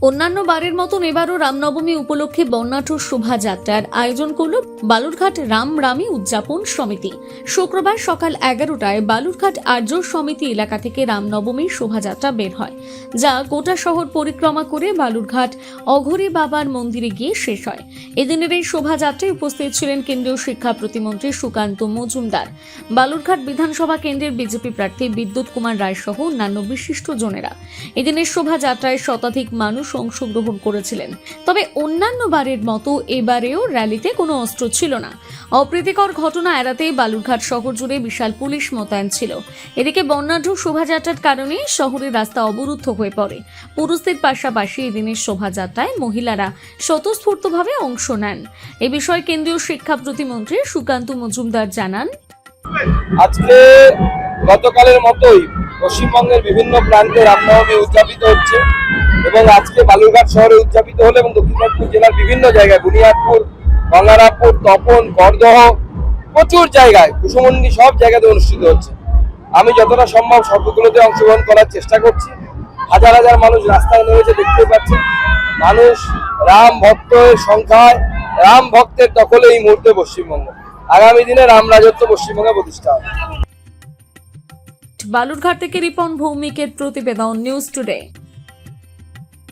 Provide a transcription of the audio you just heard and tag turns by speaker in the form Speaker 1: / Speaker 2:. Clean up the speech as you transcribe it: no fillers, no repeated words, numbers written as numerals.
Speaker 1: অন্যান্য বারের মতন এবারও রামনবমী উপলক্ষে বর্ণাঢ্য শোভাযাত্রার আয়োজন করল বালুরঘাট রামরামী উদযাপন সমিতি। শুক্রবার সকাল 11টায় বালুরঘাট আর্য সমিতি এলাকা থেকে রামনবমীর শোভাযাত্রা বের হয়, যা গোটা শহর পরিক্রমা করে বালুরঘাট অঘোরে বাবার মন্দিরে গিয়ে শেষ হয়। এদিনের এই শোভাযাত্রায় উপস্থিত ছিলেন কেন্দ্রীয় শিক্ষা প্রতিমন্ত্রী সুকান্ত মজুমদার, বালুরঘাট বিধানসভা কেন্দ্রের বিজেপি প্রার্থী বিদ্যুৎ কুমার রায় সহ অন্যান্য বিশিষ্ট জনেরা। এদিনের শোভাযাত্রায় শতাধিক মানুষ অংশগ্রহণ করেছিলেন। তবে অন্যান্য বারের মতো এবারেও র্যালিতে কোনো অস্ত্র ছিল না। অপ্রীতিকর ঘটনা এড়াতে বালুরঘাট শহর জুড়ে বিশাল পুলিশ মোতায়েন ছিল। এদিকে বর্ণাঢ্য শোভাযাত্রার কারণে শহরের রাস্তা অবরুদ্ধ হয়ে পড়ে। পুরুষদের পাশাপাশি এদিনের শোভাযাত্রায় মহিলারা স্বতঃস্ফূর্তভাবে অংশ নেন। এ বিষয়ে কেন্দ্রীয় শিক্ষা প্রতিমন্ত্রী সুকান্ত মজুমদার জানান,
Speaker 2: আজকে গতকালের মতোই পশ্চিমবঙ্গের বিভিন্ন প্রান্তে রামনবমী উদযাপিত হচ্ছে এবং আজকে বালুরঘাট শহরে উদযাপিত হলো এবং দক্ষিণ দিনাজপুর জেলার বিভিন্ন জায়গায় বুনিয়াদপুর, গঙ্গারামপুর, তপন, করদহ প্রচুর জায়গায়, কুসুমন্ডি সব জায়গাতে অনুষ্ঠিত হচ্ছে। আমি যতটা সম্ভব সবগুলোতে অংশগ্রহণ করার চেষ্টা করছি। হাজার হাজার মানুষ রাস্তায় নেমেছে, দেখতে পাচ্ছেন। মানুষ রাম ভক্তের সংখ্যায়, রাম ভক্তের দখলে এই মুহূর্তে পশ্চিমবঙ্গ। আগামী দিনে রাম রাজত্ব পশ্চিমবঙ্গে প্রতিষ্ঠা হবে।
Speaker 1: বালুরঘাট থেকে রিপন ভৌমিকের প্রতিবেদন, নিউজ টুডে।